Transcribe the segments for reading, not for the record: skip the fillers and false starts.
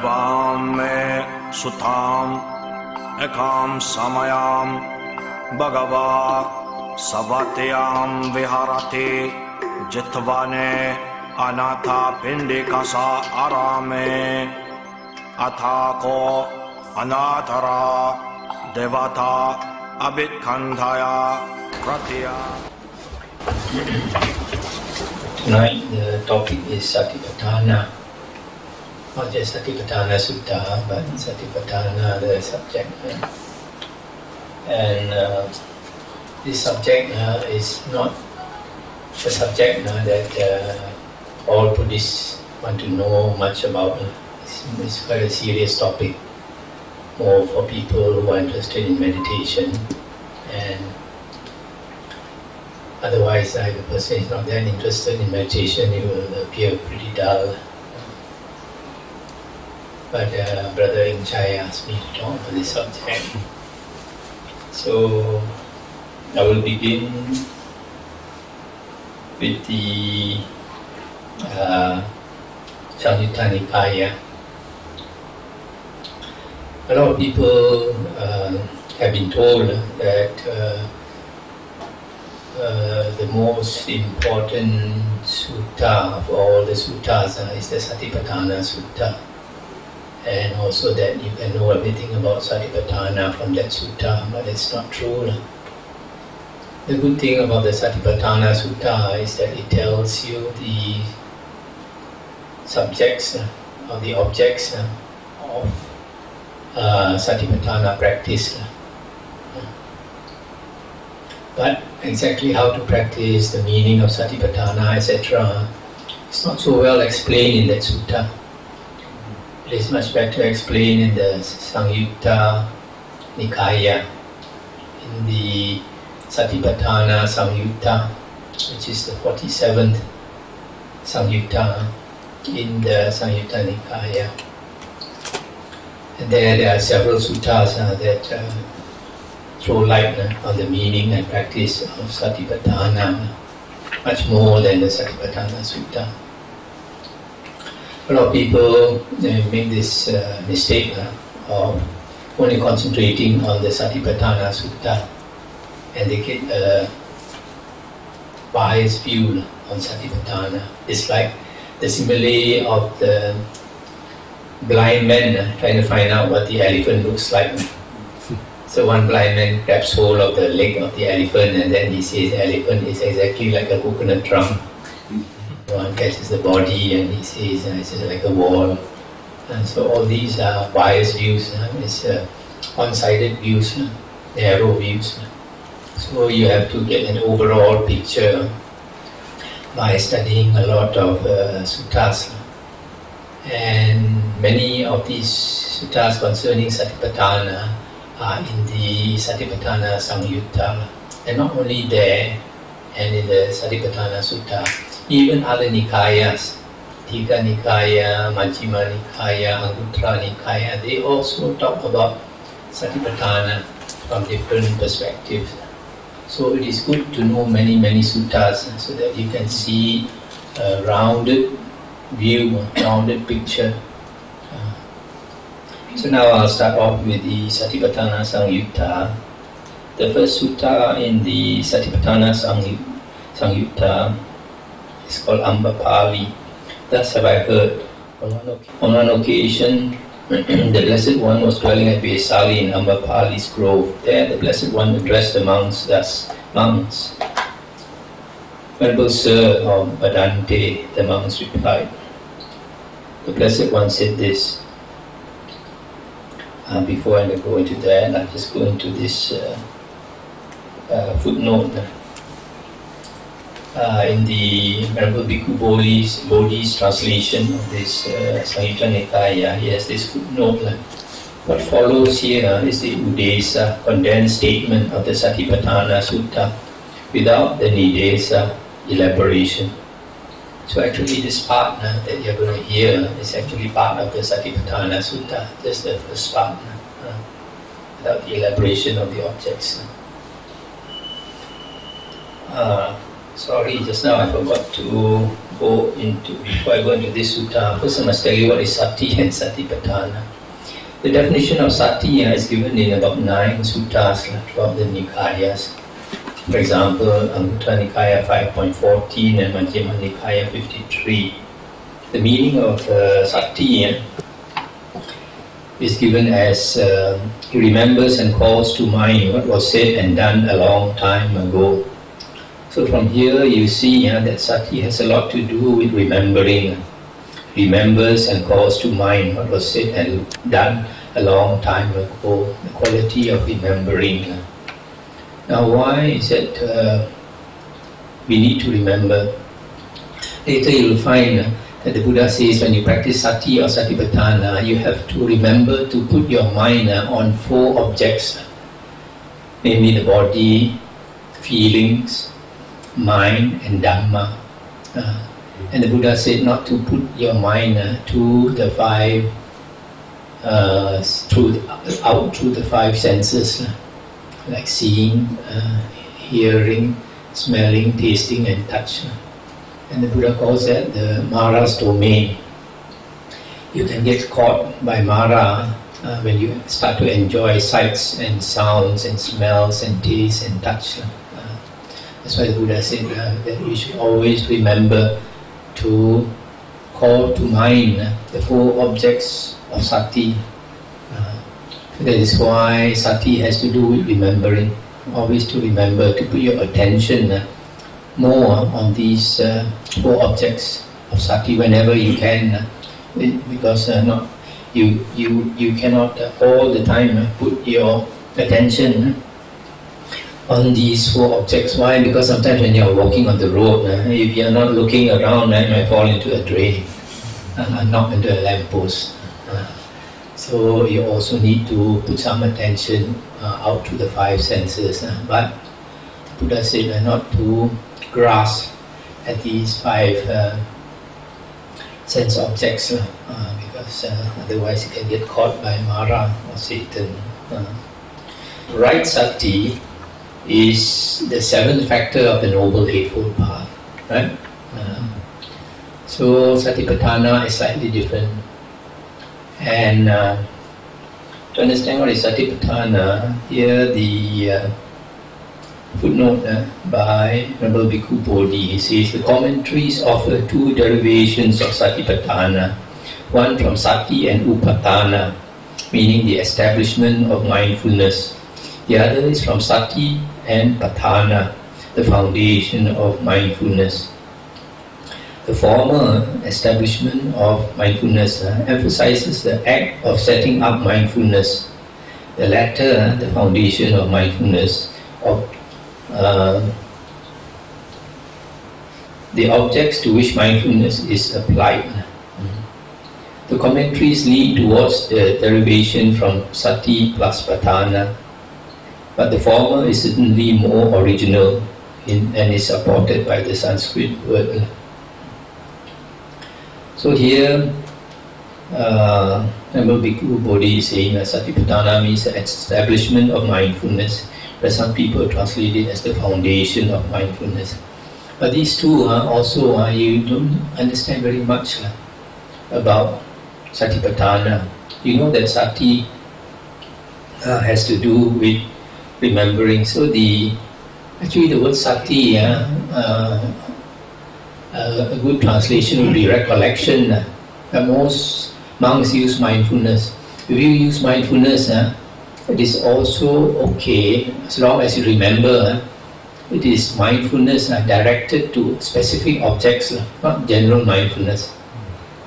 Evam me sutam ekam samayam bhagava savatyam viharati jitvane anatha pindikasa arame athako anathara devata abhitkandhaya pratya. Tonight the topic is Satipatthana. Not just Satipatthana Sutta, but Satipatthana, the subject. And this subject is not a subject that all Buddhists want to know much about. It's quite a serious topic, more for people who are interested in meditation. And otherwise, if a person is not that interested in meditation, it will appear pretty dull. But Brother Ingchai asked me to talk on this subject. So I will begin with the Samyutta Nikaya. A lot of people have been told that the most important sutta of all the suttas is the Satipatthana Sutta, and also that you can know everything about Satipatthana from that sutta, but it's not true. The good thing about the Satipatthana Sutta is that it tells you the subjects or the objects of Satipatthana practice. But exactly how to practice, the meaning of Satipatthana, etc., it's not so well explained in that sutta. It is much better explained in the Samyutta Nikaya, in the Satipatthanasamyutta, which is the 47th Samyutta in the Samyutta Nikaya. And there are several suttas that throw light on the meaning and practice of Satipatthana, much more than the Satipatthana Sutta. A lot of people make this mistake of only concentrating on the Satipatthana Sutta, and they get a biased view on Satipatthana. It's like the simile of the blind man trying to find out what the elephant looks like. So one blind man grabs hold of the leg of the elephant, and then he says the elephant is exactly like a coconut drum. One catches the body and he says it's like a wall. And so all these are biased views. It's one-sided views, narrow views. So you have to get an overall picture by studying a lot of suttas. And many of these suttas concerning Satipatthana are in the Satipatthanasamyutta. And not only there, and in the Satipatthana Sutta, even other Nikayas, Tika Nikaya, Majjhima Nikaya, Anguttara Nikaya, they also talk about Satipatthana from different perspectives. So it is good to know many suttas so that you can see a rounded view, a rounded picture. So now I'll start off with the Satipatthanasamyutta. The first sutta in the Satipatthanasamyutta is called Ambapali. Thus have I heard. On one occasion, the Blessed One was dwelling at Vesali in Ambapali's grove. There the Blessed One addressed the monks thus: Monks, Venerable Sir of Vedante, the monks replied. The Blessed One said this. Before I go into that, I'll just go into this footnote. In the Venerable Bhikkhu Bodhi's translation of this Samyutta Nikaya, he has this footnote. What follows here is the Udesa, condensed statement of the Satipatthana Sutta without the niddesa, elaboration. So actually this part that you're going to hear is actually part of the Satipatthana Sutta, just the first part, without the elaboration of the objects. Sorry, just now I forgot to go into, before I go into this sutta, first I must tell you what is Sati and Satipatthana. The definition of Sati is given in about 9 suttas throughout the Nikayas. For example, Anguttara Nikaya 5.14 and Majjhima Nikaya 53. The meaning of Sati is given as he remembers and calls to mind what was said and done a long time ago. So from here you see that Sati has a lot to do with remembering. Remembers and calls to mind what was said and done a long time ago. The quality of remembering. Now why is it we need to remember? Later you will find that the Buddha says when you practice Sati or Satipatthana, you have to remember to put your mind on 4 objects, namely the body, feelings, mind and Dhamma. And the Buddha said not to put your mind to the 5, out through the 5 senses, like seeing, hearing, smelling, tasting and touch. And the Buddha calls that the Mara's domain. You can get caught by Mara when you start to enjoy sights and sounds and smells and tastes and touch. That's why the Buddha said that you should always remember to call to mind the 4 objects of Sati. That is why Sati has to do with remembering. Always to remember to put your attention more on these 4 objects of Sati whenever you can, because you cannot all the time put your attention on these 4 objects. Why? Because sometimes when you are walking on the road, if you are not looking around, you might fall into a drain and knock into a lamppost. So you also need to put some attention out to the 5 senses. But Buddha said not to grasp at these 5 sense objects because otherwise you can get caught by Mara or Satan. Right Sati is the 7th factor of the Noble Eightfold Path. Right? So Satipatthana is slightly different. And to understand what is Satipatthana, here the footnote by Venerable Bhikkhu Bodhi, he says the commentaries offer 2 derivations of Satipatthana, one from Sati and upatthana, meaning the establishment of mindfulness. The other is from Sati and patthana, the foundation of mindfulness. The former, establishment of mindfulness, emphasizes the act of setting up mindfulness. The latter, the foundation of mindfulness, of the objects to which mindfulness is applied. The commentaries lead towards the derivation from Sati plus patthana, but the former is certainly more original and is supported by the Sanskrit word. So here, Venerable Bhikkhu Bodhi is saying that Satipatthana means the establishment of mindfulness, but some people translate it as the foundation of mindfulness. But these 2 also, you don't understand very much about Satipatthana. You know that Sati has to do with remembering. So actually the word Sati, a good translation would be recollection. Most monks use mindfulness. If you use mindfulness, it is also okay as long as you remember. It is mindfulness directed to specific objects, not general mindfulness.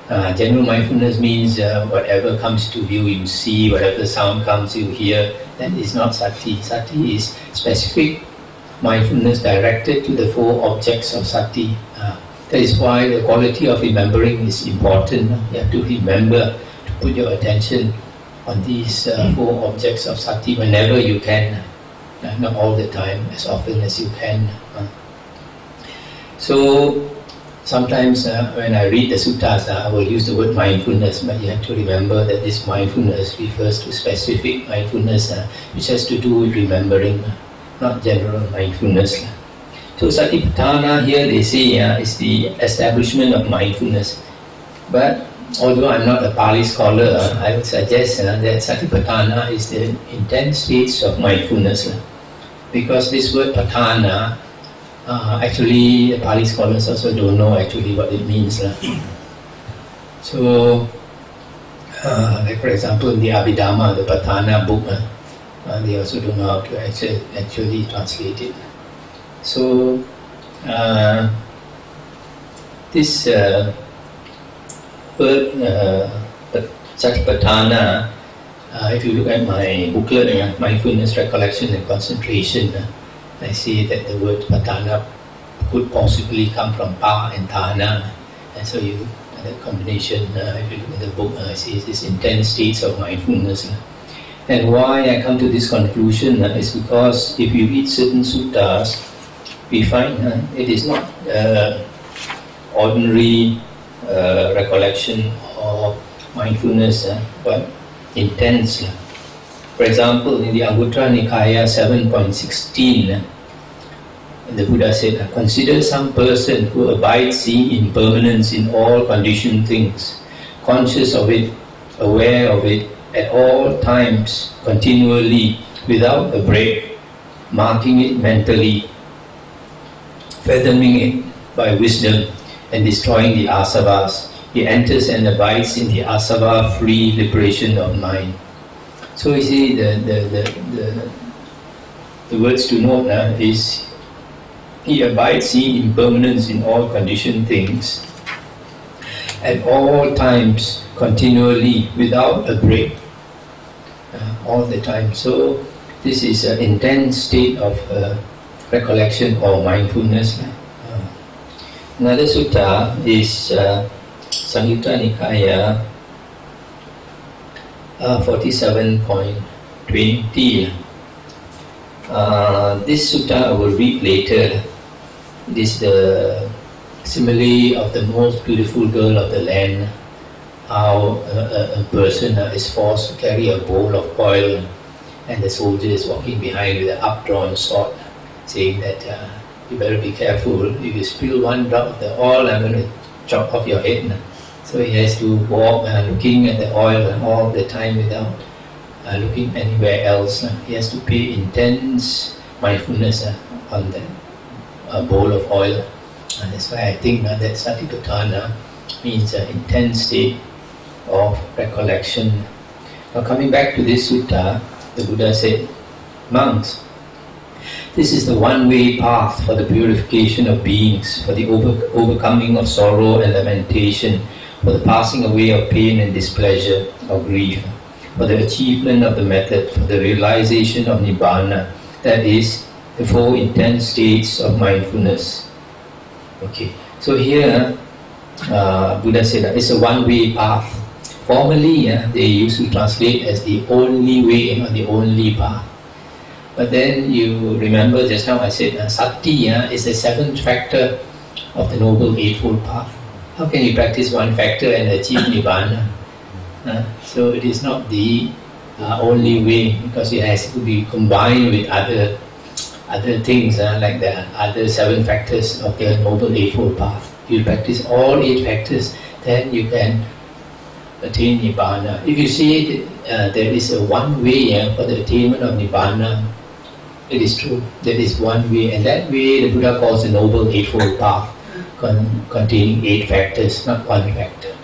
General mindfulness means whatever comes to view you see, whatever sound comes you hear. That is not Sati. Sati is specific mindfulness directed to the 4 objects of Sati. That is why the quality of remembering is important. You have to remember to put your attention on these 4 objects of Sati whenever you can, not all the time, as often as you can. So sometimes when I read the suttas, I will use the word mindfulness, but you have to remember that this mindfulness refers to specific mindfulness which has to do with remembering, not general mindfulness. So Satipatthana here they say is the establishment of mindfulness. But although I'm not a Pali scholar, I would suggest that Satipatthana is the intense states of mindfulness. Because this word patthana, actually Pali scholars also don't know actually what it means. So, like for example in the Abhidhamma, the Patthana book, they also don't know how to actually translate it. So, this word Satipatthana, if you look at my booklet, Mindfulness, Recollection and Concentration, I see that the word patthana could possibly come from pa and thana, and so you that combination, if you look at the book, I see this intense states of mindfulness. And why I come to this conclusion is because if you read certain suttas, we find it is not ordinary recollection or mindfulness, but intense. For example, in the Anguttara Nikaya 7.16, the Buddha said, consider some person who abides seeing impermanence in all conditioned things, conscious of it, aware of it, at all times, continually, without a break, marking it mentally, fathoming it by wisdom, and destroying the asavas. He enters and abides in the asava-free liberation of mind. So you see, the words to note is, he abides seeing impermanence in all conditioned things, at all times, continually, without a break, all the time. So this is an intense state of recollection or mindfulness. Another sutta is Samyutta Nikaya 47.20. This sutta I will read later. It is the simile of the most beautiful girl of the land, how a person is forced to carry a bowl of oil, and the soldier is walking behind with an updrawn sword, saying that you better be careful. If you spill one drop of the oil, I'm going to chop off your head. So he has to walk looking at the oil all the time without looking anywhere else. He has to pay intense mindfulness on that bowl of oil. And that's why I think that Satipatthana means an intense state of recollection. Now coming back to this sutta, the Buddha said, monks, this is the one-way path for the purification of beings, for the overcoming of sorrow and lamentation, for the passing away of pain and displeasure or grief, for the achievement of the method, for the realization of Nibbana, that is, the four intense states of mindfulness. Okay, so here Buddha said that it's a one-way path. Formerly, they used to translate as the only way or the only path. But then you remember just now I said Sati is the seventh factor of the Noble Eightfold Path. How can you practice one factor and achieve Nibbana? So it is not the only way, because it has to be combined with other things like the other seven factors of the Noble Eightfold Path. You practice all 8 factors, then you can attain Nibbana. If you say there is a one way for the attainment of Nibbana, it is true. There is one way, and that way the Buddha calls the Noble Eightfold Path, containing 8 factors, not one factor.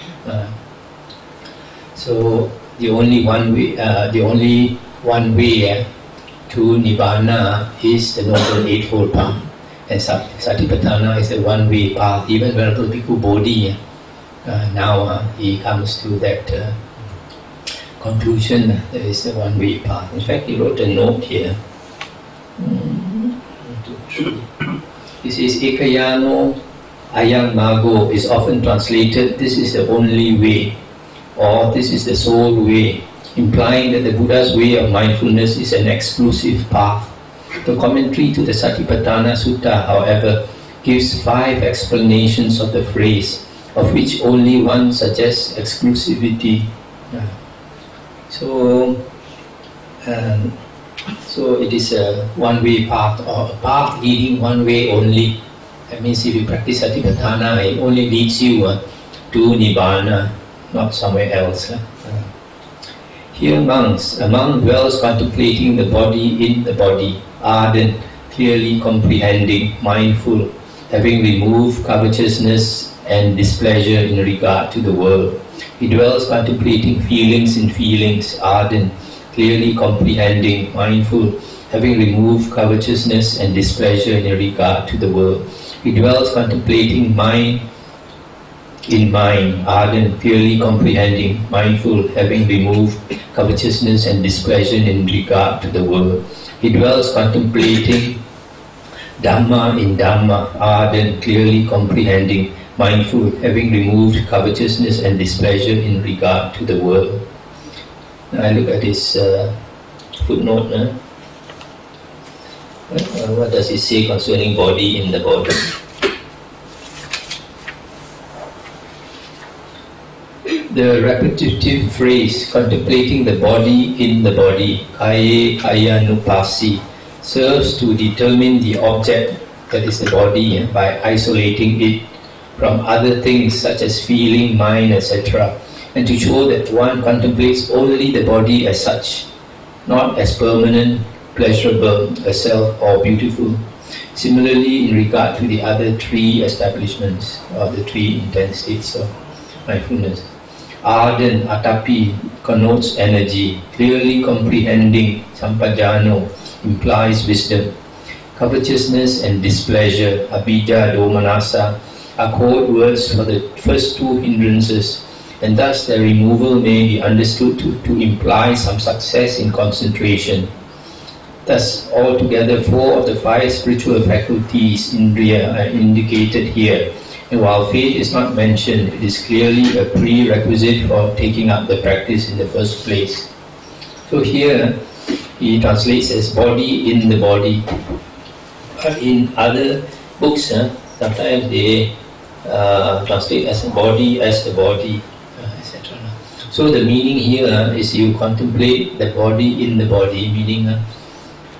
So the only one way to Nibbana is the Noble Eightfold Path, and Satipatthana is the one-way path. Even Venerable Bhikkhu Bodhi, now he comes to that conclusion that there is the one-way path. In fact, he wrote a note here. This is Ekayano Ayam Mago is often translated, this is the only way, or this is the sole way, implying that the Buddha's way of mindfulness is an exclusive path. The commentary to the Satipatthana Sutta, however, gives 5 explanations of the phrase, of which only one suggests exclusivity. So, So it is a one-way path, or a path leading one way only. That means if you practice Satipatthana, it only leads you to Nibbana, not somewhere else. Here monks, a monk dwells contemplating the body in the body, ardent, clearly comprehending, mindful, having removed covetousness and displeasure in regard to the world. He dwells contemplating feelings in feelings, ardent, clearly comprehending, mindful, having removed covetousness and displeasure in regard to the world. He dwells contemplating mind in mind, ardent, clearly comprehending, mindful, having removed covetousness and displeasure in regard to the world. He dwells contemplating Dhamma in Dhamma, ardent, clearly comprehending, mindful, having removed covetousness and displeasure in regard to the world. Now I look at this footnote. What does it say concerning body in the body? The repetitive phrase, contemplating the body in the body, kaye kayanupasi, serves to determine the object, that is the body, by isolating it from other things such as feeling, mind, etc., and to show that one contemplates only the body as such, not as permanent, pleasurable, a self, or beautiful. Similarly, in regard to the other three establishments, or the three intense states of mindfulness, ardent atapi connotes energy, clearly comprehending sampajanna implies wisdom. Covetousness and displeasure, abhijja, domanassa, are code words for the first two hindrances, and thus their removal may be understood to imply some success in concentration. Thus, altogether 4 of the 5 spiritual faculties, indriya, are indicated here. And while faith is not mentioned, it is clearly a prerequisite for taking up the practice in the first place. So here, he translates as body in the body. In other books, sometimes they translate as body as the body, etc. So the meaning here is you contemplate the body in the body, meaning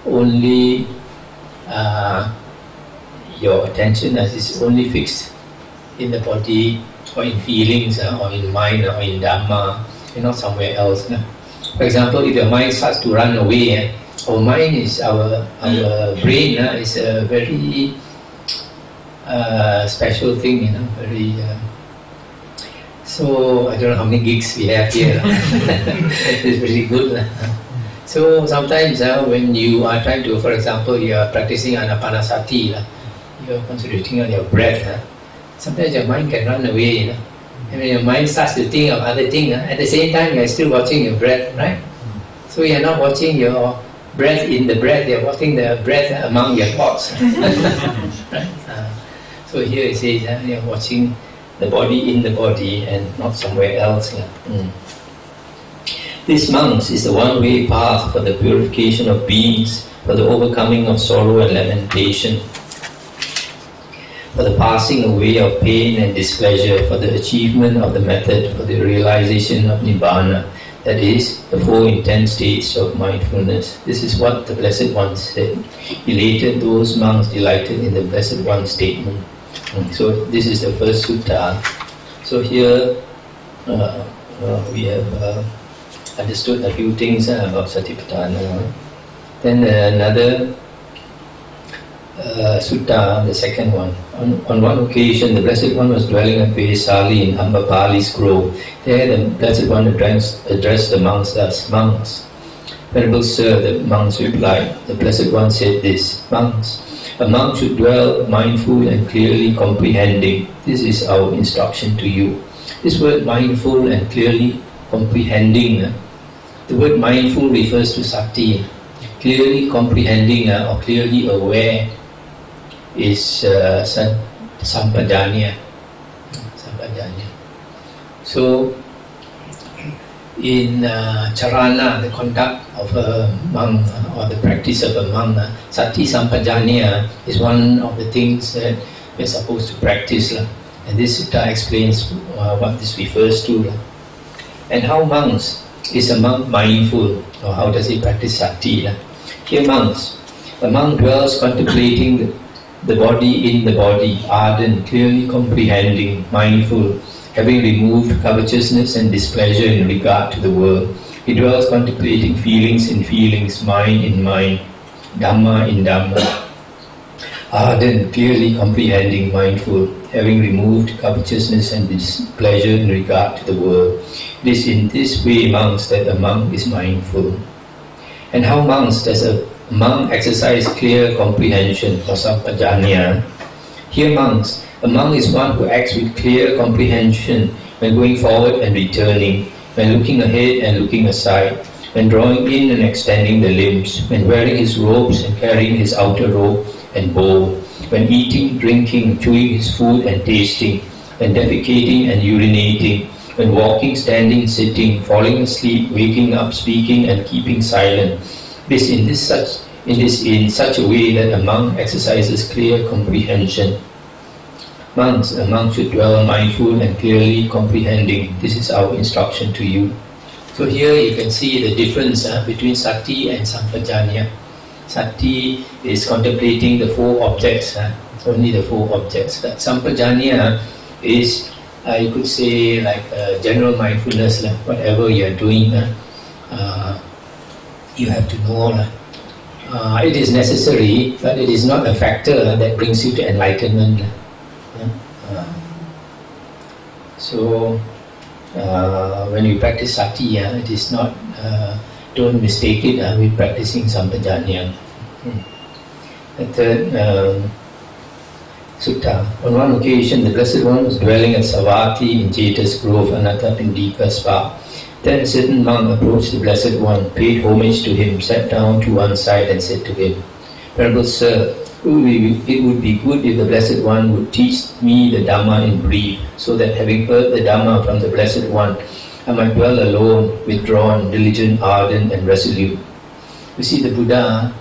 only your attention is only fixed in the body, or in feelings, or in mind, or in Dhamma, and not somewhere else. For example, if your mind starts to run away, our mind is our brain is a very special thing, very. So I don't know how many gigs we have here. It's very good. So sometimes when you are trying to, for example, you are practicing anapanasati, you are concentrating on your breath. Sometimes your mind can run away, and when your mind starts to think of other things, at the same time you are still watching your breath, right? So you are not watching your breath in the breath, you are watching the breath among your thoughts. Right? So here it says you are watching the body in the body and not somewhere else. This monks is the one-way path for the purification of beings, for the overcoming of sorrow and lamentation, for the passing away of pain and displeasure, for the achievement of the method, for the realization of Nibbana, that is, the 4 intense states of mindfulness. This is what the Blessed One said. Elated those monks delighted in the Blessed One's statement. So this is the first sutta. So here we have understood a few things about Satipatthana. Then another sutta, the second one. On one occasion, the Blessed One was dwelling at Vesali in Ambapali's grove. There the Blessed One addressed the monks thus: "Monks, Venerable Sir," the monks replied, the Blessed One said this: "Monks, a monk should dwell mindful and clearly comprehending. This is our instruction to you." This word mindful and clearly comprehending, the word mindful refers to Sati. Clearly comprehending or clearly aware is sampajanna. So in charana, the conduct of a monk or the practice of a monk, sati sampajanna is one of the things that we're supposed to practice. And this sutta explains what this refers to. And how monks is a monk mindful, or how does he practice sati? Here monks, a monk dwells contemplating the body in the body, ardent, clearly comprehending, mindful, having removed covetousness and displeasure in regard to the world. He dwells contemplating feelings in feelings, mind in mind, Dhamma in Dhamma. Ardent, clearly comprehending, mindful, having removed covetousness and displeasure in regard to the world. It is in this way, monks, that a monk is mindful. And how, monks, does a monk exercise clear comprehension or sampajanna? Here, monks, a monk is one who acts with clear comprehension when going forward and returning, when looking ahead and looking aside, when drawing in and extending the limbs, when wearing his robes and carrying his outer robe and bowl, when eating, drinking, chewing his food and tasting, when defecating and urinating, when walking, standing, sitting, falling asleep, waking up, speaking and keeping silent. This in such a way that a monk exercises clear comprehension. Monks, a monk should dwell mindful and clearly comprehending. This is our instruction to you. So here you can see the difference between Sati and Sampajanna. Sati is contemplating the four objects, only the four objects. That Sampajanna is, you could say, like general mindfulness. Whatever you are doing, you have to know. It is necessary, but it is not a factor that brings you to enlightenment. So when you practice Sati, it is not, don't mistake it with practicing Sampajanna. The third sutta. On one occasion, the Blessed One was dwelling at Savatthi in Jeta's Grove, Anathapindika Spa. Then a certain monk approached the Blessed One, paid homage to him, sat down to one side and said to him, Venerable Sir, it would be good if the Blessed One would teach me the Dhamma in brief, so that having heard the Dhamma from the Blessed One, I might dwell alone, withdrawn, diligent, ardent and resolute. You see, the Buddha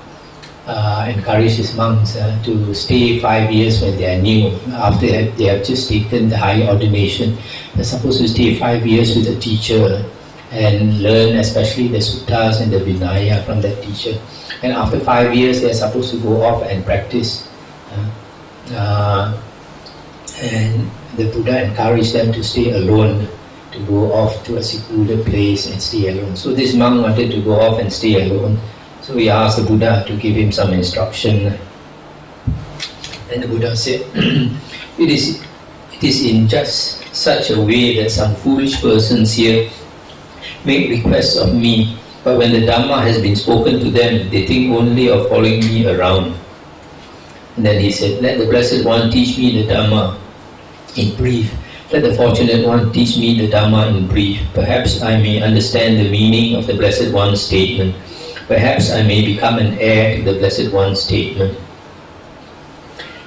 encouraged his monks to stay 5 years when they are new. After they have just taken the high ordination, they're supposed to stay 5 years with a teacher and learn especially the suttas and the Vinaya from that teacher. And after 5 years, they are supposed to go off and practice. And the Buddha encouraged them to stay alone, to go off to a secluded place and stay alone. So this monk wanted to go off and stay alone. So he asked the Buddha to give him some instruction. And the Buddha said, it is in just such a way that some foolish persons here make requests of me, but when the Dhamma has been spoken to them, they think only of following me around. And then he said, let the Blessed One teach me the Dhamma in brief. Let the Fortunate One teach me the Dhamma in brief. Perhaps I may understand the meaning of the Blessed One's statement. Perhaps I may become an heir to the Blessed One's statement.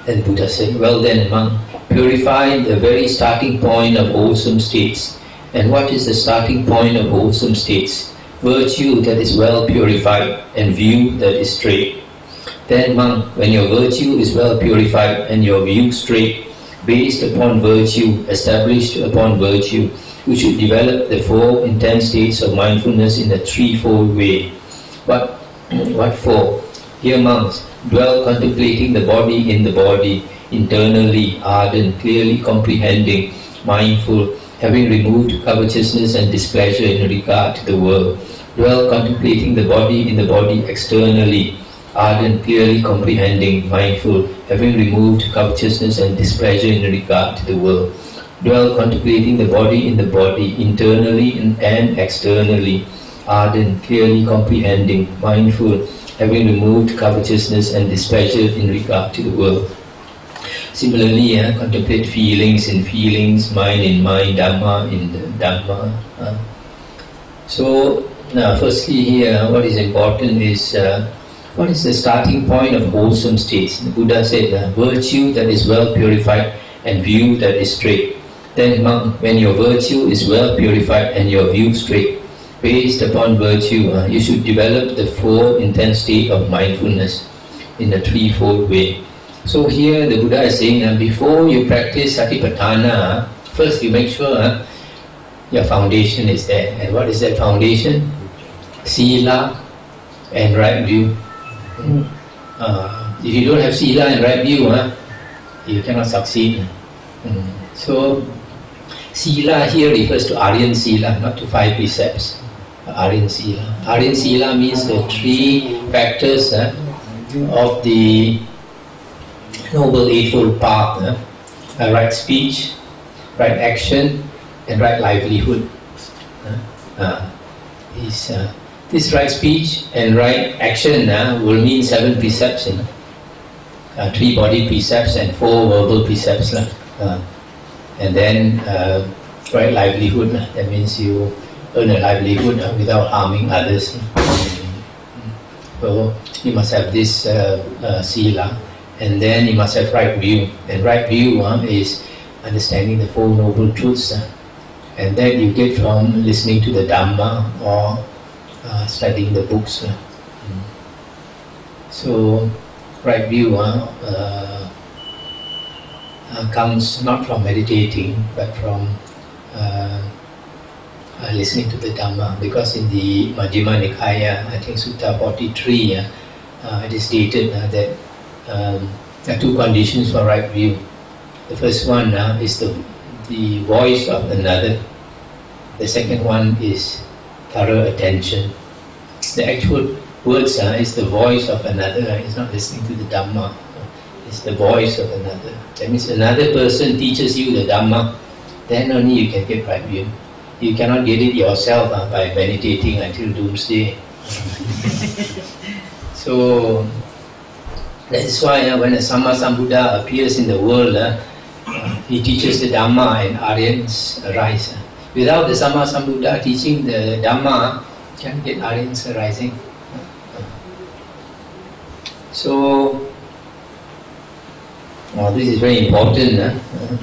Then Buddha said, well then, monk, purify the very starting point of wholesome states. And what is the starting point of wholesome states? Virtue that is well purified and view that is straight. Then, monk, when your virtue is well purified and your view straight, based upon virtue, established upon virtue, you should develop the 4 intense states of mindfulness in a threefold way. But what for? Here, monks, dwell contemplating the body in the body, internally, ardent, clearly comprehending, mindful, having removed covetousness and displeasure in regard to the world. Dwell contemplating the body in the body externally, ardent, clearly comprehending, mindful, having removed covetousness and displeasure in regard to the world. Dwell contemplating the body in the body, internally and externally, ardent, clearly comprehending, mindful, having removed covetousness and displeasure in regard to the world. Similarly, contemplate feelings in feelings, mind in mind, Dhamma in Dhamma. So, firstly here, what is important is what is the starting point of wholesome states? The Buddha said, virtue that is well purified and view that is straight. Then, monk, when your virtue is well purified and your view straight, based upon virtue, you should develop the 4 intense state of mindfulness in a threefold way. So here the Buddha is saying, before you practice Satipatthana, first you make sure your foundation is there. And what is that foundation? Sila and right view. If you don't have Sila and right view, you cannot succeed. So, Sila here refers to Ariyan Sila, not to 5 precepts. Ariyan Sila. Ariyan Sila means the 3 factors of the Noble Eightfold Path. Right speech, right action, and right livelihood. This right speech and right action will mean 7 precepts, 3 body precepts and 4 verbal precepts. And then right livelihood, that means you earn a livelihood without harming others. So you must have this Sila, and then you must have right view. And right view is understanding the 4 noble truths. And then you get from listening to the Dhamma or studying the books. So, right view comes not from meditating, but from listening to the Dhamma. Because in the Majjhima Nikaya, I think Sutta 43, it is stated that there are 2 conditions for right view. The first one is the voice of another. The second one is thorough attention. The actual words is the voice of another. It's not listening to the Dhamma. It's the voice of another. That means another person teaches you the Dhamma, then only you can get right view. You cannot get it yourself by meditating until doomsday. So that's why when a Sammasambuddha appears in the world, he teaches the Dhamma and Aryans arise. Without the Sammasambuddha teaching the Dhamma, you can't get Aryans arising. So this is very important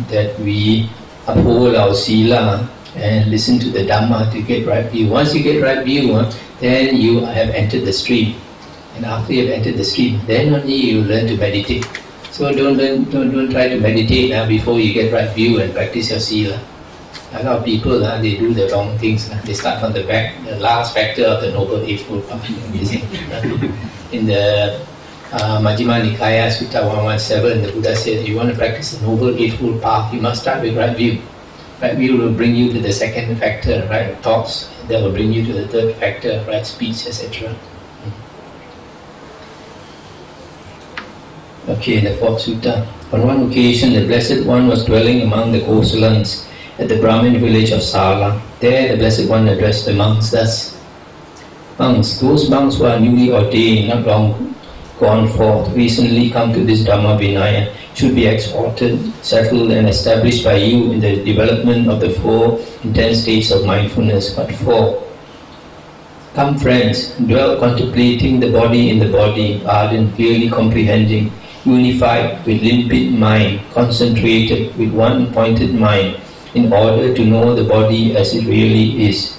that we uphold our Sila and listen to the Dhamma to get right view. Once you get right view, then you have entered the stream. And after you have entered the stream, then only you learn to meditate. So don't try to meditate before you get right view and practice your Sila. A lot of people they do the wrong things. They start from the back, the last factor of the Noble Eightfold Path. In the Majjhima Nikaya Sutta 117, the Buddha said, you want to practice the Noble Eightfold Path, you must start with right view. Right view will bring you to the second factor, right thoughts. That will bring you to the third factor, right speech, etc. Okay, the 4th Sutta. On one occasion, the Blessed One was dwelling among the Kosalans at the Brahmin village of Sala. There, the Blessed One addressed the monks thus: Monks, those monks who are newly ordained, not long gone forth, recently come to this Dhamma-vicaya, should be exhorted, settled and established by you in the development of the 4 intense states of mindfulness. But 4. Come friends, dwell contemplating the body in the body, ardent, clearly comprehending, unified with limpid mind, concentrated with one pointed mind, in order to know the body as it really is.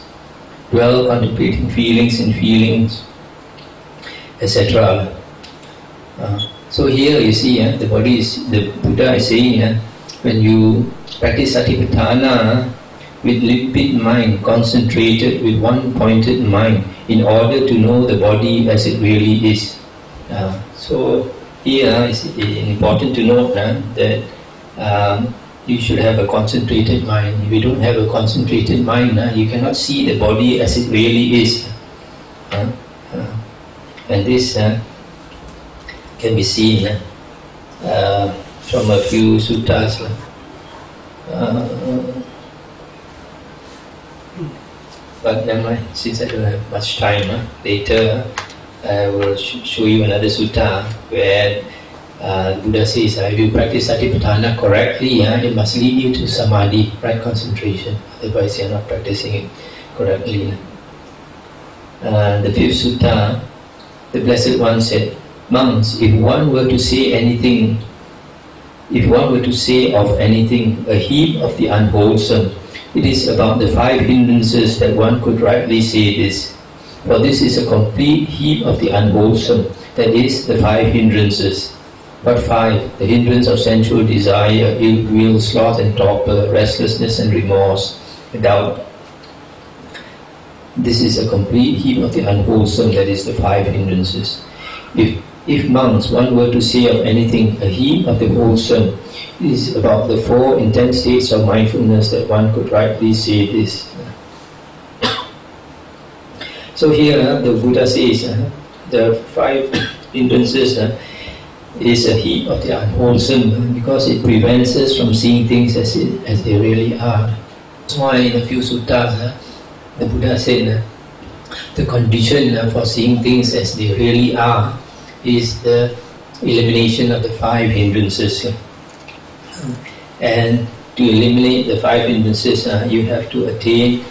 Dwell contemplating feelings and feelings, etc. So here you see, the Buddha is saying, when you practice Satipatthana with limpid mind, concentrated with one pointed mind, in order to know the body as it really is. So here it's important to note that you should have a concentrated mind. If you don't have a concentrated mind, you cannot see the body as it really is. And this can be seen from a few suttas. But never mind, since I don't have much time, later I will show you another sutta where the Buddha says, if you practice Satipatthana correctly, it must lead you to samadhi, right concentration. Otherwise you are not practicing it correctly. The 5th sutta, the Blessed One said, Monks, if one were to say of anything, a heap of the unwholesome, it is about the 5 hindrances that one could rightly say this. For this is a complete heap of the unwholesome, that is, the 5 hindrances. But 5, the hindrance of sensual desire, ill will, sloth and torpor, restlessness and remorse, doubt. This is a complete heap of the unwholesome, that is, the 5 hindrances. If monks, one were to say of anything, a heap of the wholesome, it is about the 4 intense states of mindfulness that one could rightly say this. So here the Buddha says the 5 hindrances is a heap of the unwholesome because it prevents us from seeing things as they really are. That's why in a few suttas the Buddha said the condition for seeing things as they really are is the elimination of the 5 hindrances. And to eliminate the 5 hindrances, you have to attain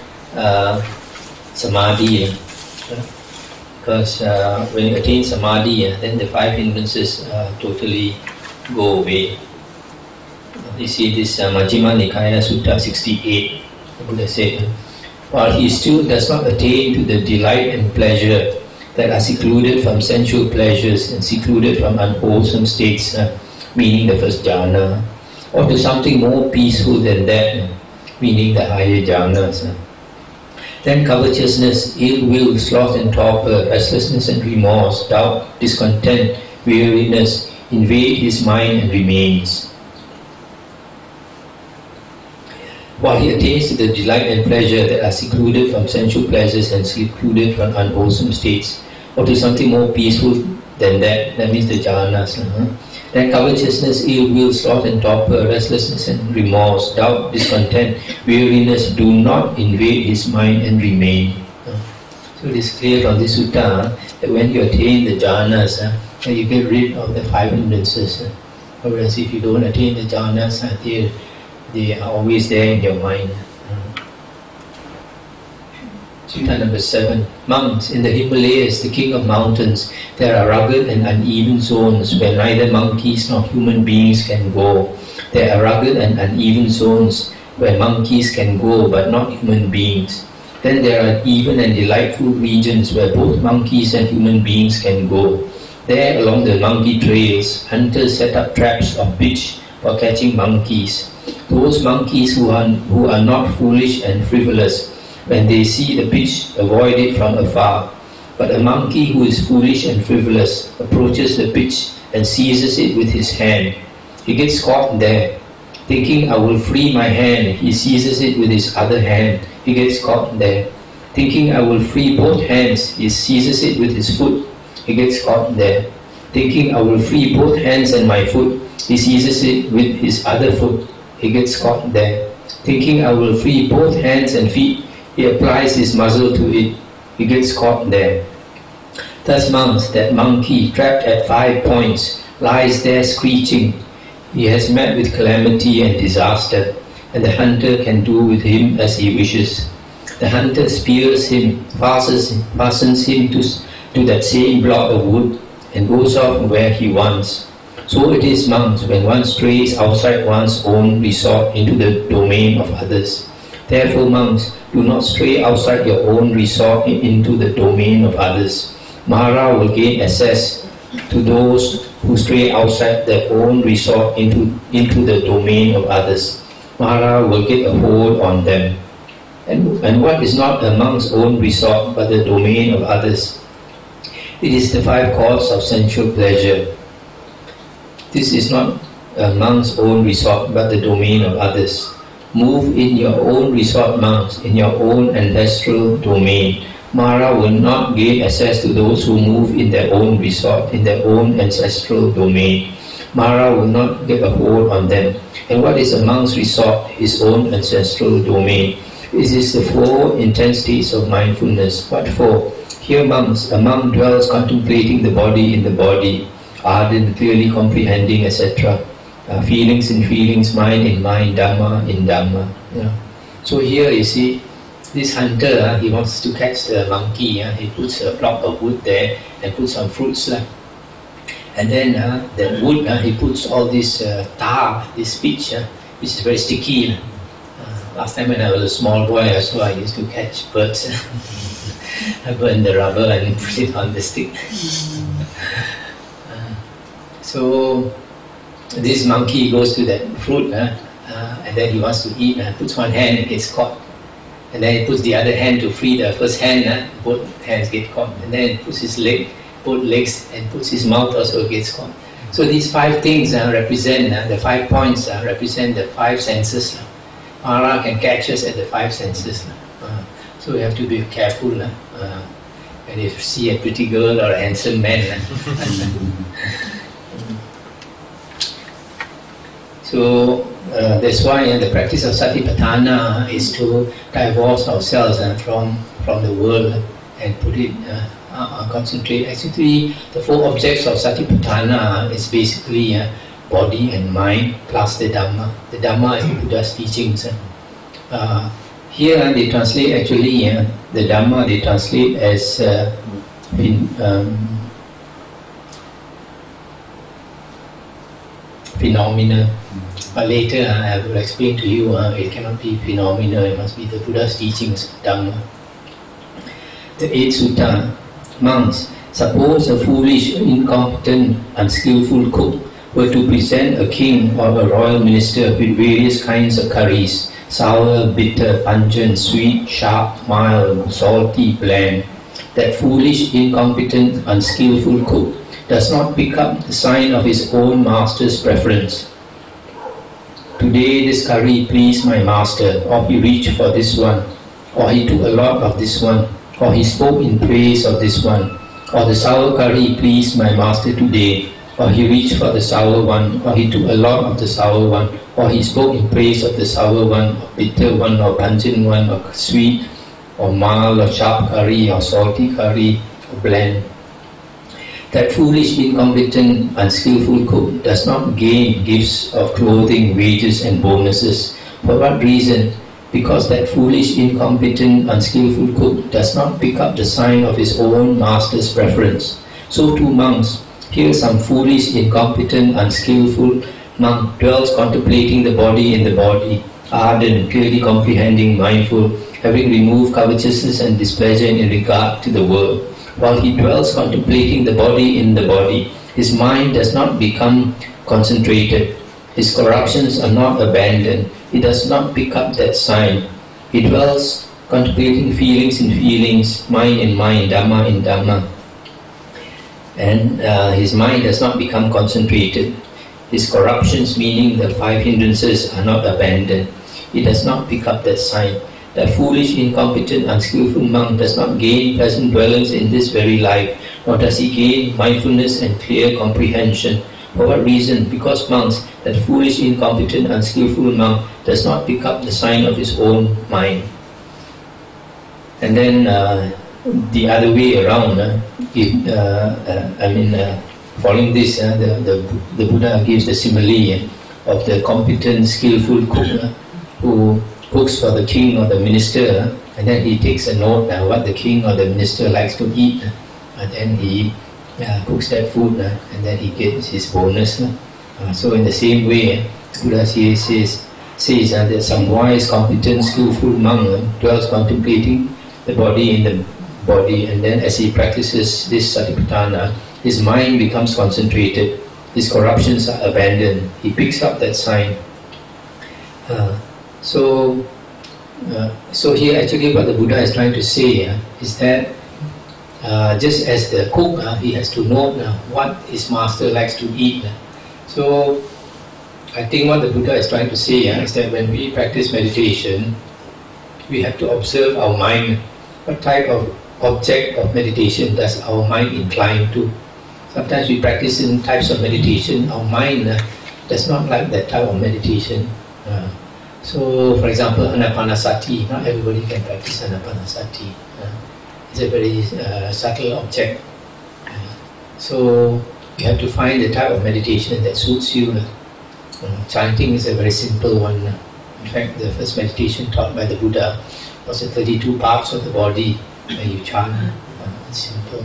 samadhi. Because when you attain samadhi, then the 5 hindrances totally go away. You see this Majjhima Nikaya Sutta 68, the Buddha said, while he still does not attain to the delight and pleasure that are secluded from sensual pleasures and secluded from unwholesome states, meaning the first jhana, or to something more peaceful than that, meaning the higher jhanas. Then covetousness, ill will, sloth and torpor, restlessness and remorse, doubt, discontent, weariness invade his mind and remains. While he attains to the delight and pleasure that are secluded from sensual pleasures and secluded from unwholesome states, or to something more peaceful than that, that means the jhanas. Then covetousness, ill will, sloth and torpor, restlessness and remorse, doubt, discontent, weariness do not invade his mind and remain. So it is clear from this sutta that when you attain the jhanas, you get rid of the 5 hindrances. Whereas if you don't attain the jhanas, they are always there in your mind. Sutta number 7. Monks, in the Himalayas, the king of mountains, there are rugged and uneven zones where neither monkeys nor human beings can go. There are rugged and uneven zones where monkeys can go but not human beings. Then there are even and delightful regions where both monkeys and human beings can go. There, along the monkey trails, hunters set up traps of pitch for catching monkeys. Those monkeys who are not foolish and frivolous, when they see the pitch, avoid it from afar. But a monkey who is foolish and frivolous approaches the pitch and seizes it with his hand. He gets caught there. Thinking, I will free my hand, he seizes it with his other hand. He gets caught there. Thinking, I will free both hands, he seizes it with his foot. He gets caught there. Thinking, I will free both hands and my foot, he seizes it with his other foot. He gets caught there. Thinking, I will free both hands and feet, he applies his muzzle to it. He gets caught there. Thus monks, that monkey trapped at 5 points, lies there screeching. He has met with calamity and disaster, and the hunter can do with him as he wishes. The hunter spears him, fastens him to that same block of wood, and goes off where he wants. So it is, monks, when one strays outside one's own resort into the domain of others. Therefore, monks, do not stray outside your own resort into the domain of others. Mara will gain access to those who stray outside their own resort into the domain of others. Mara will get a hold on them. And what is not a monk's own resort but the domain of others? It is the 5 cords of sensual pleasure. This is not a monk's own resort but the domain of others. Move in your own resort, monks, in your own ancestral domain. Mara will not gain access to those who move in their own resort, in their own ancestral domain. Mara will not get a hold on them. And what is a monk's resort? His own ancestral domain. This is the 4 intense states of mindfulness. What for? Here, monks, a monk dwells contemplating the body in the body, ardent, clearly comprehending, etc. Feelings in feelings, mind in mind, Dhamma in Dhamma. So here you see, this hunter, he wants to catch the monkey. He puts a block of wood there and puts some fruits. And then that wood, he puts all this tar, this pitch, which is very sticky. Last time when I was a small boy, I used to catch birds. I burn the rubber and put it on the stick. So this monkey goes to that fruit, and then he wants to eat, puts one hand and gets caught. And then he puts the other hand to free the first hand, both hands get caught. And then he puts his leg both legs and puts his mouth also gets caught. So these 5 things represent, the 5 points represent the 5 senses. Mara can catch us at the 5 senses. So we have to be careful. And if you see a pretty girl or a handsome man. So that's why the practice of Satipatthana is to divorce ourselves from the world and put it, concentrate. Actually, the 4 objects of Satipatthana is basically body and mind plus the Dhamma. The Dhamma is the Buddha's teachings. Here they translate actually, the Dhamma they translate as phenomena. But later I will explain to you, it cannot be phenomena, it must be the Buddha's teachings, Dhamma. The 8th Sutta. Monks, suppose a foolish, incompetent, unskillful cook were to present a king or a royal minister with various kinds of curries, sour, bitter, pungent, sweet, sharp, mild, salty, bland. That foolish, incompetent, unskillful cook does not pick up the sign of his own master's preference. Today this curry pleased my master, or he reached for this one, or he took a lot of this one, or he spoke in praise of this one, or the sour curry pleased my master today, or he reached for the sour one, or he took a lot of the sour one, or he spoke in praise of the sour one, or bitter one, or pungent one, or sweet, or mild, or sharp curry, or salty curry, or bland. That foolish, incompetent, unskillful cook does not gain gifts of clothing, wages and bonuses. For what reason? Because that foolish, incompetent, unskillful cook does not pick up the sign of his own master's preference. So too monks, here some foolish, incompetent, unskillful monk dwells contemplating the body in the body, ardent, clearly comprehending, mindful, having removed covetousness and displeasure in regard to the world. While he dwells contemplating the body in the body, his mind does not become concentrated. His corruptions are not abandoned. He does not pick up that sign. He dwells contemplating feelings in feelings, mind in mind, Dhamma in Dhamma. And his mind does not become concentrated. His corruptions, meaning the 5 hindrances, are not abandoned. He does not pick up that sign. That foolish, incompetent, unskillful monk does not gain pleasant dwellings in this very life, nor does he gain mindfulness and clear comprehension. For what reason? Because monks, that foolish, incompetent, unskillful monk does not pick up the sign of his own mind. And then the other way around, following this, the Buddha gives the simile of the competent, skillful cook who cooks for the king or the minister, and then he takes a note what the king or the minister likes to eat, and then he cooks that food, and then he gets his bonus. So in the same way, Buddha says that some wise, competent, skillful monk dwells contemplating the body in the body, and then as he practices this Satipatthana, his mind becomes concentrated, his corruptions are abandoned, he picks up that sign. So here actually what the Buddha is trying to say is that just as the cook, he has to know what his master likes to eat. So I think what the Buddha is trying to say is that when we practice meditation, we have to observe our mind. What type of object of meditation does our mind incline to? Sometimes we practice in types of meditation, our mind does not like that type of meditation. So, for example, anapanasati, not everybody can practice anapanasati. It's a very subtle object. So, you have to find the type of meditation that suits you. Chanting is a very simple one. In fact, the first meditation taught by the Buddha was the 32 parts of the body where you chant. It's simple.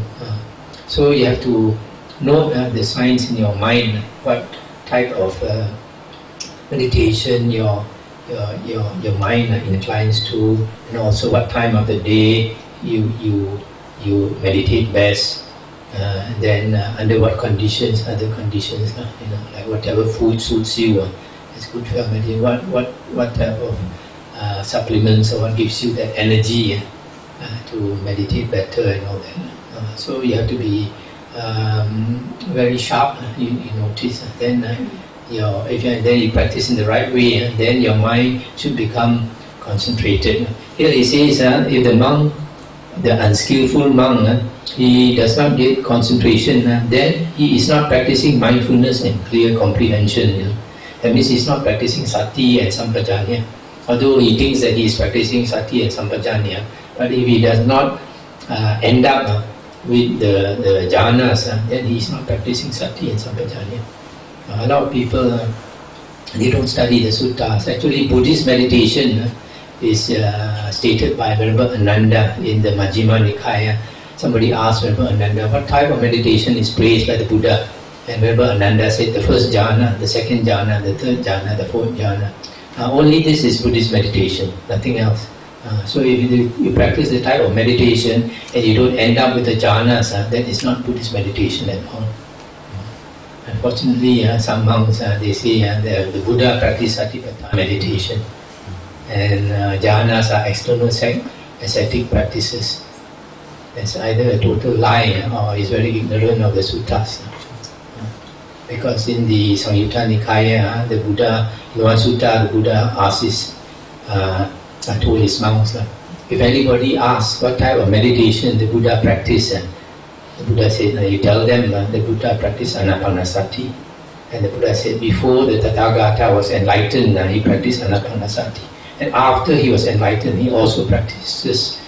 So, you have to note the signs in your mind, what type of meditation your mind inclines to, and also what time of the day you meditate best, and then under what conditions, other conditions, like whatever food suits you, it's good for meditation. What type of supplements or what gives you that energy to meditate better and all that. So you have to be very sharp, you notice. Then then you practice in the right way, then your mind should become concentrated. Here he says, if the monk, the unskillful monk, he does not get concentration, then he is not practicing mindfulness and clear comprehension. That means he is not practicing Sati and sampajanna. Although he thinks that he is practicing Sati and sampajanna, but if he does not end up with the jhanas, then he is not practicing Sati and sampajanna. A lot of people, they don't study the suttas. Actually, Buddhist meditation is stated by Venerable Ananda in the Majjhima Nikaya. Somebody asked Venerable Ananda, what type of meditation is praised by the Buddha? And Venerable Ananda said, the first jhana, the second jhana, the third jhana, the fourth jhana. Only this is Buddhist meditation, nothing else. So if you practice the type of meditation and you don't end up with the jhanas, that is not Buddhist meditation at all. Unfortunately, some monks, they say the Buddha practiced Satipatthana meditation, and jhanas are external ascetic practices. That's either a total lie or is very ignorant of the suttas. Because in the Samyutta Nikaya, the Buddha, in one sutta, the Buddha asks told his monks, if anybody asks what type of meditation the Buddha practiced, the Buddha said, you tell them the Buddha practiced anapanasati. And the Buddha said, before the Tathagata was enlightened, he practiced anapanasati. And after he was enlightened, he also practices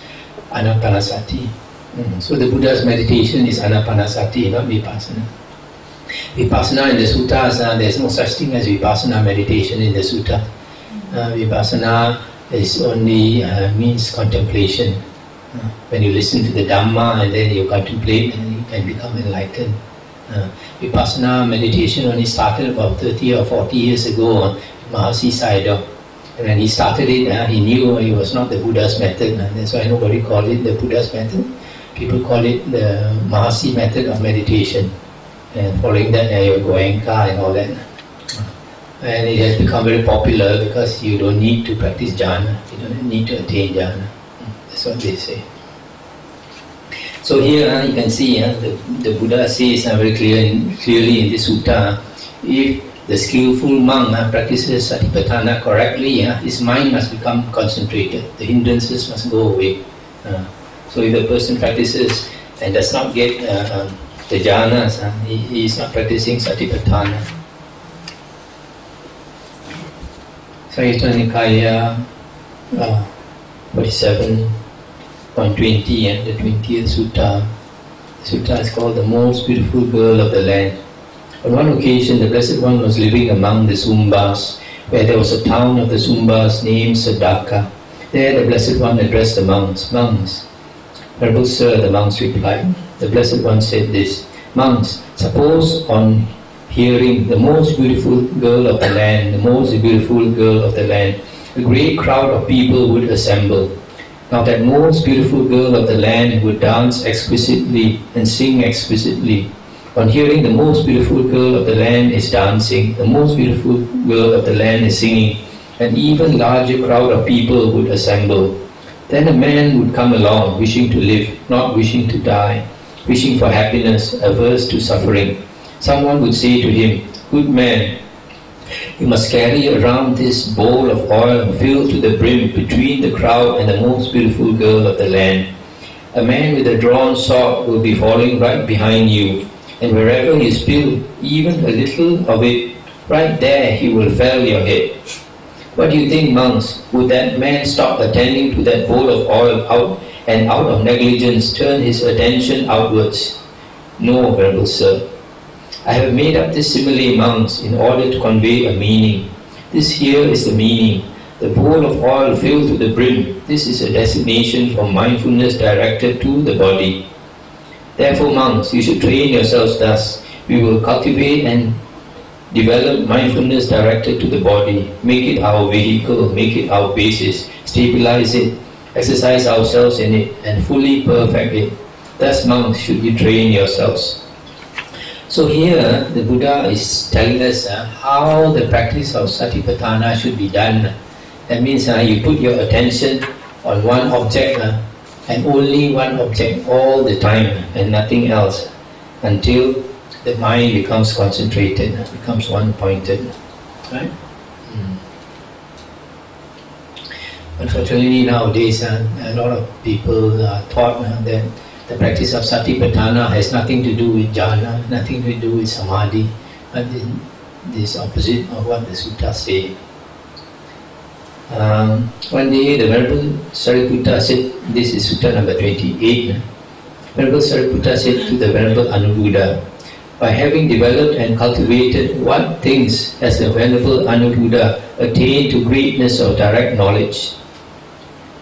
anapanasati. So the Buddha's meditation is anapanasati, not vipassana. Vipassana in the suttas, there is no such thing as vipassana meditation in the sutta. Vipassana is only means contemplation. When you listen to the Dhamma and then you contemplate, and you can become enlightened. Vipassana meditation only started about 30 or 40 years ago in Mahasi Sayadaw. And when he started it, he knew it was not the Buddha's method. That's why nobody called it the Buddha's method. People call it the Mahasi method of meditation. And following that, your Goenka and all that. And it has become very popular because you don't need to practice jhana. You don't need to attain jhana. That's what they say. So here you can see the Buddha says very clearly in this sutta, if the skillful monk practices Satipatthana correctly, his mind must become concentrated. The hindrances must go away. So if the person practices and does not get the jhanas, he is not practicing Satipatthana. Samyutta Nikaya 47.20 and the 20th sutta. The sutta is called the most beautiful girl of the land. On one occasion, the Blessed One was living among the Sumbas, where there was a town of the Sumbas named Sadaka. There the Blessed One addressed the monks. Monks, Venerable Sir, the monks replied. The Blessed One said this, monks, suppose on hearing the most beautiful girl of the land, the most beautiful girl of the land, a great crowd of people would assemble. Now that most beautiful girl of the land would dance exquisitely and sing exquisitely. On hearing the most beautiful girl of the land is dancing, the most beautiful girl of the land is singing, an even larger crowd of people would assemble. Then a man would come along, wishing to live, not wishing to die, wishing for happiness, averse to suffering. Someone would say to him, good man, you must carry around this bowl of oil filled to the brim between the crowd and the most beautiful girl of the land. A man with a drawn sword will be falling right behind you, and wherever you spill even a little of it, right there he will fell your head. What do you think, monks? Would that man stop attending to that bowl of oil out of negligence turn his attention outwards? No, Venerable Sir. I have made up this simile, monks, in order to convey a meaning. This here is the meaning. The bowl of oil filled to the brim. This is a designation for mindfulness directed to the body. Therefore, monks, you should train yourselves thus. We will cultivate and develop mindfulness directed to the body. Make it our vehicle, make it our basis. Stabilize it, exercise ourselves in it, and fully perfect it. Thus, monks, should you train yourselves. So here, the Buddha is telling us how the practice of Satipatthana should be done. That means you put your attention on one object and only one object all the time and nothing else. until the mind becomes concentrated, becomes one-pointed, right? Unfortunately nowadays, a lot of people are taught that the practice of Satipatthana has nothing to do with jhana, nothing to do with samadhi, but this opposite of what the sutta say. One day the Venerable Sariputta said, this is Sutta number 28, Venerable Sariputta said to the Venerable Anuruddha, by having developed and cultivated what things has the Venerable Anuruddha attained to greatness of direct knowledge?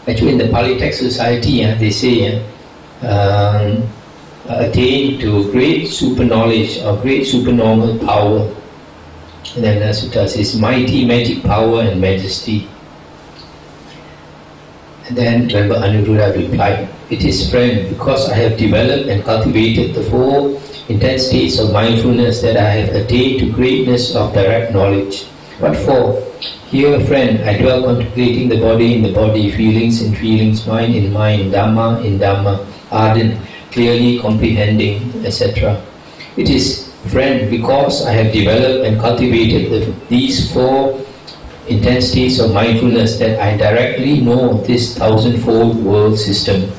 Actually in the Pali text society, they say, attain to great super knowledge or great supernormal power. And then the sutta says, mighty magic power and majesty. And then Venerable Anuruddha replied, it is, friend, because I have developed and cultivated the 4 intense states of mindfulness that I have attained to greatness of direct knowledge. What for? Here, friend, I dwell contemplating the body in the body, feelings in feelings, mind in mind, Dhamma in Dhamma, ardent, clearly comprehending, etc. It is, friend, because I have developed and cultivated these 4 intense states of mindfulness that I directly know this 1000-fold world system.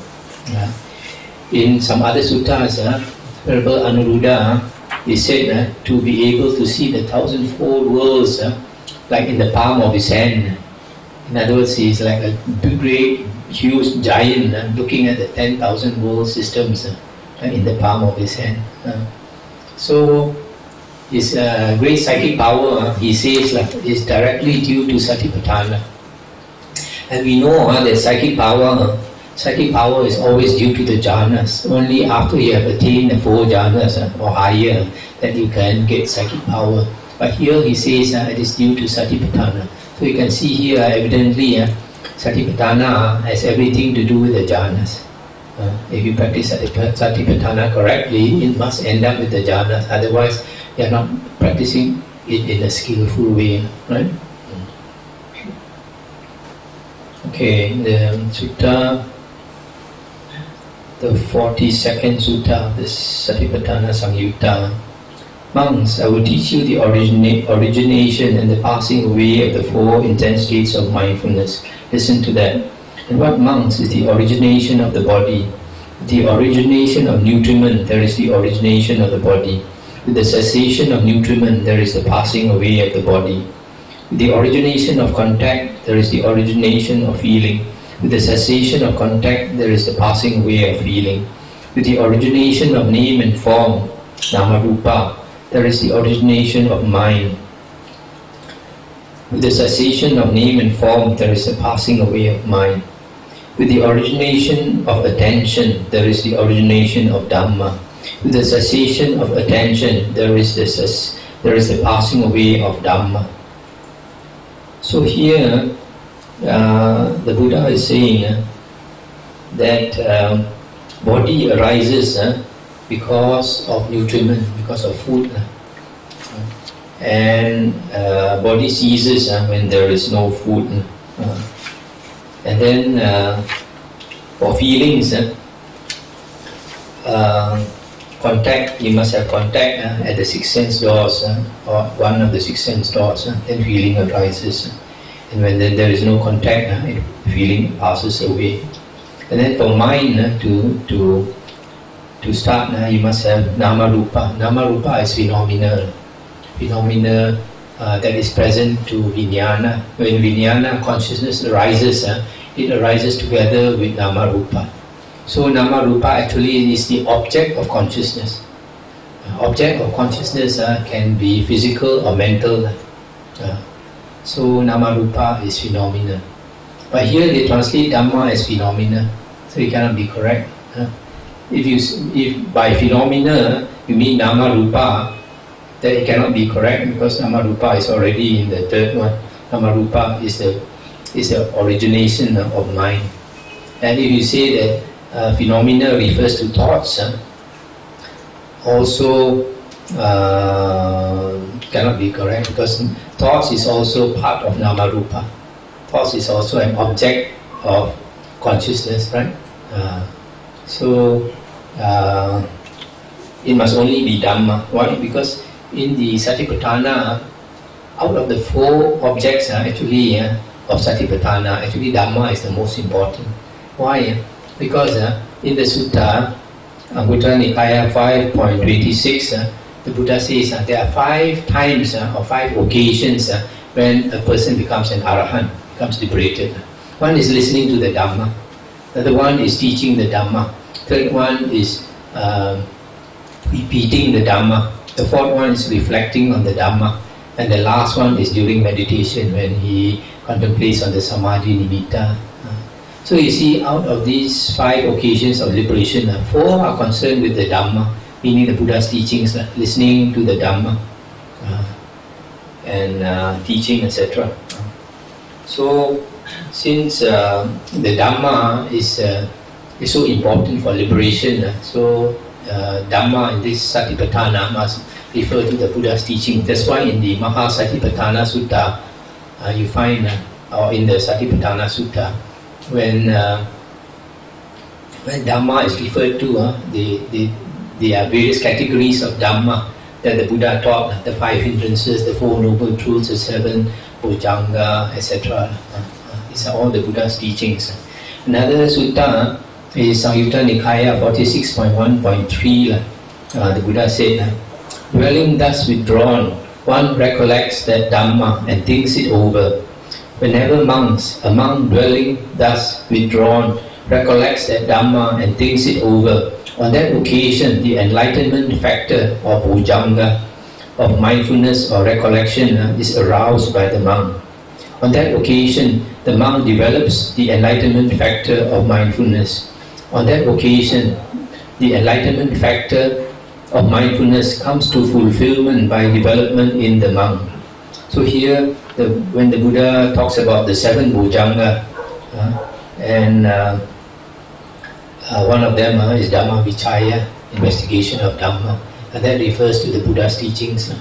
In some other suttas, Venerable Anuruddha is said to be able to see the 1000-fold worlds like in the palm of his hand. In other words, he is like a great, huge giant looking at the 10,000 world systems in the palm of his hand. So his great psychic power, he says, is directly due to Satipatthana. And we know that psychic power is always due to the jhanas. Only after you have attained the 4 jhanas or higher that you can get psychic power. But here he says it is due to Satipatthana. So you can see here evidently Satipatthana has everything to do with the jhanas. If you practice Satipatthana correctly, it must end up with the jhanas. Otherwise, you are not practicing it in a skillful way, right? Okay, the sutta, the 42nd sutta of the Satipatthanasamyutta. Monks, I will teach you the origination and the passing away of the 4 intense states of mindfulness. Listen to that. And what, monks, is the origination of the body? With the origination of nutriment, there is the origination of the body. With the cessation of nutriment, there is the passing away of the body. With the origination of contact, there is the origination of feeling. With the cessation of contact, there is the passing away of feeling. With the origination of name and form, Nama-rupa, there is the origination of mind. With the cessation of name and form, there is the passing away of mind. With the origination of attention, there is the origination of Dhamma. With the cessation of attention, there is the passing away of Dhamma. So here, the Buddha is saying that body arises because of nutriment, because of food, and body ceases when there is no food. And then for feelings, contact, you must have contact at the 6 sense doors, or one of the 6 sense doors, then feeling arises. And when there is no contact, feeling passes away. And then for mind to start, you must have Nama-rupa. Nama-rupa is phenomena that is present to Vijnana. When Vijnana consciousness arises, it arises together with Nama-rupa. So Nama-rupa actually is the object of consciousness. Object of consciousness can be physical or mental. So Nama-rupa is phenomena. But here they translate Dhamma as phenomena, so it cannot be correct. If by phenomena you mean Nama-rupa, then it cannot be correct, because Nama-rupa is already in the 3rd one. Nama-rupa is the origination of mind. And if you say that phenomena refers to thoughts, also cannot be correct, because thoughts is also part of Nama-rupa. Thoughts is also an object of consciousness, right? So it must only be Dhamma. Why? Because in the Satipatthana, out of the 4 objects of Satipatthana, actually Dhamma is the most important. Why? Because in the Sutta, Anguttara Nikaya 5.26, the Buddha says there are 5 times or 5 occasions when a person becomes an Arahant, becomes liberated. One is listening to the Dhamma. The other one is teaching the Dhamma. Third one is repeating the Dhamma. The fourth one is reflecting on the Dhamma. And the last one is during meditation when he contemplates on the Samadhi Nimitta. So you see, out of these 5 occasions of liberation, 4 are concerned with the Dhamma, meaning the Buddha's teachings, listening to the Dhamma and teaching, etc. So, since the Dhamma is so important for liberation, so Dhamma in this Satipatthana must refer to the Buddha's teaching. That's why in the Satipatthana Sutta, you find, or in the Satipatthana Sutta, when Dhamma is referred to, there are various categories of Dhamma that the Buddha taught, the 5 hindrances, the 4 noble truths, the 7 bojjhanga, etc. These are all the Buddha's teachings. Another sutta is Samyutta Nikaya 46.1.3. The Buddha said, dwelling thus withdrawn, one recollects that Dhamma and thinks it over. Whenever a monk dwelling thus withdrawn, recollects that Dhamma and thinks it over, on that occasion the enlightenment factor or bojjhanga of mindfulness or recollection is aroused by the monk. On that occasion, the monk develops the enlightenment factor of mindfulness. On that occasion, the enlightenment factor of mindfulness comes to fulfillment by development in the monk. So here, when the Buddha talks about the 7 bojjhanga, one of them is Dhamma-vicaya, investigation of Dhamma, and that refers to the Buddha's teachings.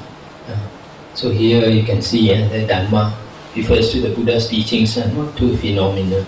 So here you can see that Dhamma refers to the Buddha's teachings and not to phenomena.